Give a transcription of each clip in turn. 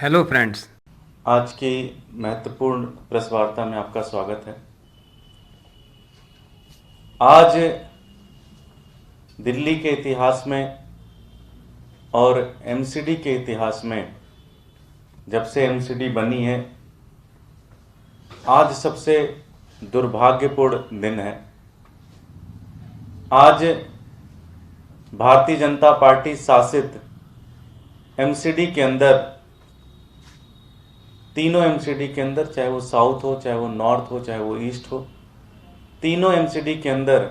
Hello friends. आज की महत्वपूर्ण प्रेस वार्ता में आपका स्वागत है। आज दिल्ली के इतिहास में और एमसीडी के इतिहास में, जब से एमसीडी बनी है, आज सबसे दुर्भाग्यपूर्ण दिन है। आज भारतीय जनता पार्टी शासित एमसीडी के अंदर, तीनों एमसीडी के अंदर, चाहे वो साउथ हो, चाहे वो नॉर्थ हो, चाहे वो ईस्ट हो, तीनों एमसीडी के अंदर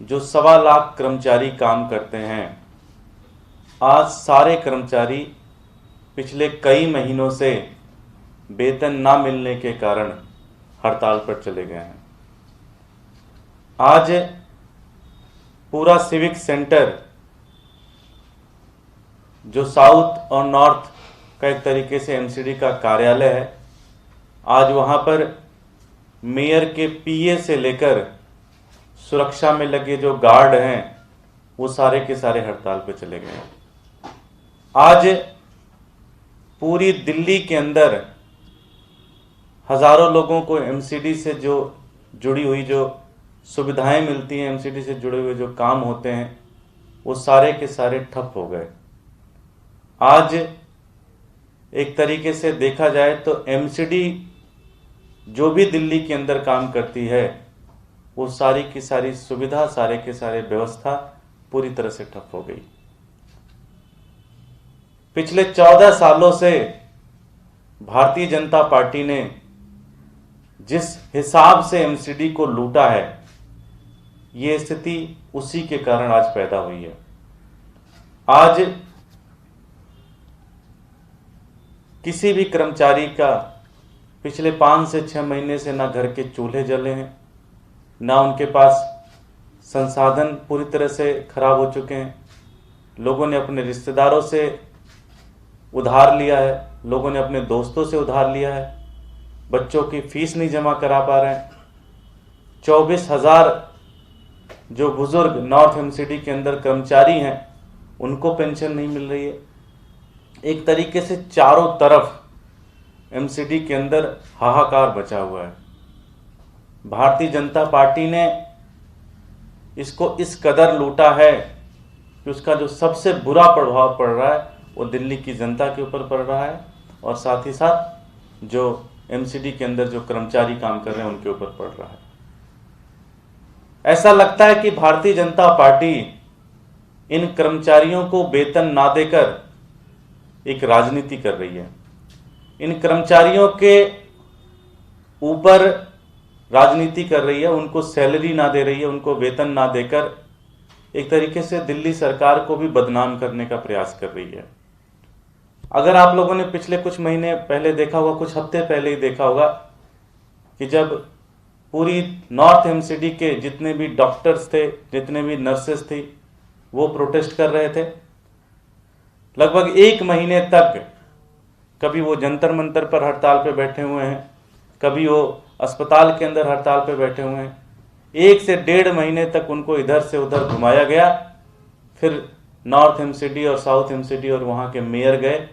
जो 1.25 लाख कर्मचारी काम करते हैं, आज सारे कर्मचारी पिछले कई महीनों से वेतन ना मिलने के कारण हड़ताल पर चले गए हैं। आज पूरा सिविक सेंटर, जो साउथ और नॉर्थ का एक तरीके से एमसीडी का कार्यालय है, आज वहाँ पर मेयर के पीए से लेकर सुरक्षा में लगे जो गार्ड हैं, वो सारे के सारे हड़ताल पर चले गए हैं। आज पूरी दिल्ली के अंदर हजारों लोगों को एमसीडी से जो जुड़ी हुई जो सुविधाएं मिलती हैं, एमसीडी से जुड़े हुए जो काम होते हैं, वो सारे के सारे ठप हो गए। आज एक तरीके से देखा जाए तो एमसीडी जो भी दिल्ली के अंदर काम करती है, वो सारी की सारी सुविधा, सारे के सारे व्यवस्था पूरी तरह से ठप हो गई। पिछले 14 सालों से भारतीय जनता पार्टी ने जिस हिसाब से एमसीडी को लूटा है, ये स्थिति उसी के कारण आज पैदा हुई है। आज किसी भी कर्मचारी का पिछले 5 से 6 महीने से ना घर के चूल्हे जले हैं, ना उनके पास संसाधन पूरी तरह से खराब हो चुके हैं। लोगों ने अपने रिश्तेदारों से उधार लिया है, लोगों ने अपने दोस्तों से उधार लिया है, बच्चों की फीस नहीं जमा करा पा रहे हैं। 24,000 जो बुजुर्ग नॉर्थ एमसीडी के अंदर कर्मचारी हैं, उनको पेंशन नहीं मिल रही है। एक तरीके से चारों तरफ एमसीडी के अंदर हाहाकार बचा हुआ है। भारतीय जनता पार्टी ने इसको इस कदर लूटा है कि उसका जो सबसे बुरा प्रभाव पड़ रहा है, वो दिल्ली की जनता के ऊपर पड़ रहा है, और साथ ही साथ जो एमसीडी के अंदर जो कर्मचारी काम कर रहे हैं, उनके ऊपर पड़ रहा है। ऐसा लगता है कि भारतीय जनता पार्टी इन कर्मचारियों को वेतन ना देकर एक राजनीति कर रही है। इन कर्मचारियों के ऊपर राजनीति कर रही है, उनको सैलरी ना दे रही है, उनको वेतन ना देकर एक तरीके से दिल्ली सरकार को भी बदनाम करने का प्रयास कर रही है। अगर आप लोगों ने पिछले कुछ महीने पहले देखा होगा, कुछ हफ्ते पहले ही देखा होगा, कि जब पूरी नॉर्थ एमसीडी के जितने भी डॉक्टर्स थे, जितने भी नर्सेस थी, वो प्रोटेस्ट कर रहे थे। लगभग 1 महीने तक कभी वो जंतर मंतर पर हड़ताल पे बैठे हुए हैं, कभी वो अस्पताल के अंदर हड़ताल पे बैठे हुए हैं। 1 से 1.5 महीने तक उनको इधर से उधर घुमाया गया। फिर नॉर्थ एमसीडी और साउथ एमसीडी और वहाँ के मेयर गए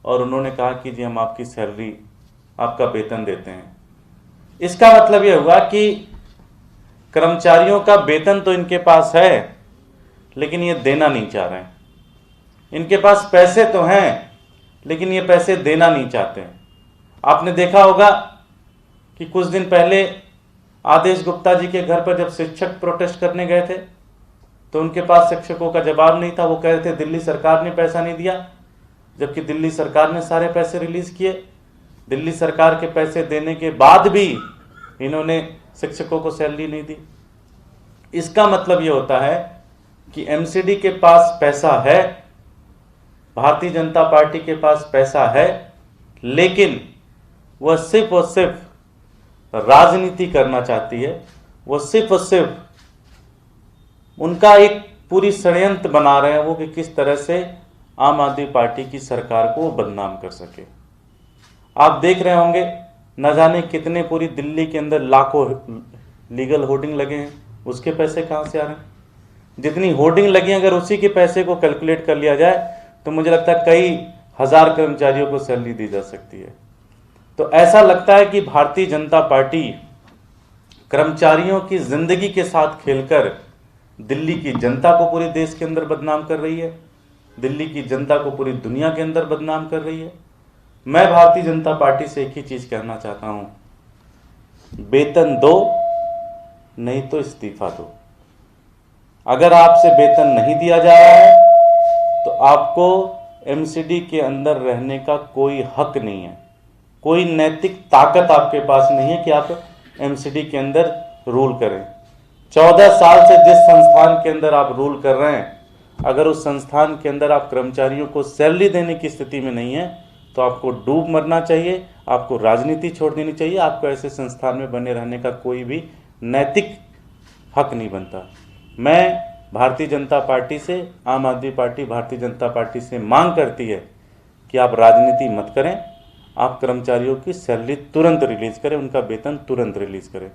और उन्होंने कहा कि जी हम आपकी सैलरी, आपका वेतन देते हैं। इसका मतलब ये हुआ कि कर्मचारियों का वेतन तो इनके पास है, लेकिन ये देना नहीं चाह रहे हैं। इनके पास पैसे तो हैं, लेकिन ये पैसे देना नहीं चाहते हैं। आपने देखा होगा कि कुछ दिन पहले आदेश गुप्ता जी के घर पर जब शिक्षक प्रोटेस्ट करने गए थे, तो उनके पास शिक्षकों का जवाब नहीं था। वो कह रहे थे दिल्ली सरकार ने पैसा नहीं दिया, जबकि दिल्ली सरकार ने सारे पैसे रिलीज किए। दिल्ली सरकार के पैसे देने के बाद भी इन्होंने शिक्षकों को सैलरी नहीं दी। इसका मतलब ये होता है कि एमसीडी के पास पैसा है, भारतीय जनता पार्टी के पास पैसा है, लेकिन वह सिर्फ और सिर्फ राजनीति करना चाहती है। वो सिर्फ और सिर्फ उनका एक पूरी षड्यंत्र बना रहे हैं वो, कि किस तरह से आम आदमी पार्टी की सरकार को वो बदनाम कर सके। आप देख रहे होंगे, न जाने कितने पूरी दिल्ली के अंदर लाखों लीगल होर्डिंग लगे हैं, उसके पैसे कहाँ से आ रहे हैं? जितनी होर्डिंग लगी, अगर उसी के पैसे को कैलकुलेट कर लिया जाए तो मुझे लगता है कई 1000 कर्मचारियों को सैलरी दी जा सकती है। तो ऐसा लगता है कि भारतीय जनता पार्टी कर्मचारियों की जिंदगी के साथ खेलकर दिल्ली की जनता को पूरे देश के अंदर बदनाम कर रही है, दिल्ली की जनता को पूरी दुनिया के अंदर बदनाम कर रही है। मैं भारतीय जनता पार्टी से एक ही चीज कहना चाहता हूं, वेतन दो नहीं तो इस्तीफा दो। अगर आपसे वेतन नहीं दिया जा रहा है तो आपको एमसीडी के अंदर रहने का कोई हक नहीं है, कोई नैतिक ताकत आपके पास नहीं है कि आप एमसीडी के अंदर रूल करें। 14 साल से जिस संस्थान के अंदर आप रूल कर रहे हैं, अगर उस संस्थान के अंदर आप कर्मचारियों को सैलरी देने की स्थिति में नहीं है तो आपको डूब मरना चाहिए, आपको राजनीति छोड़ देनी चाहिए। आपको ऐसे संस्थान में बने रहने का कोई भी नैतिक हक नहीं बनता। मैं भारतीय जनता पार्टी से, आम आदमी पार्टी भारतीय जनता पार्टी से मांग करती है कि आप राजनीति मत करें, आप कर्मचारियों की सैलरी तुरंत रिलीज करें, उनका वेतन तुरंत रिलीज करें।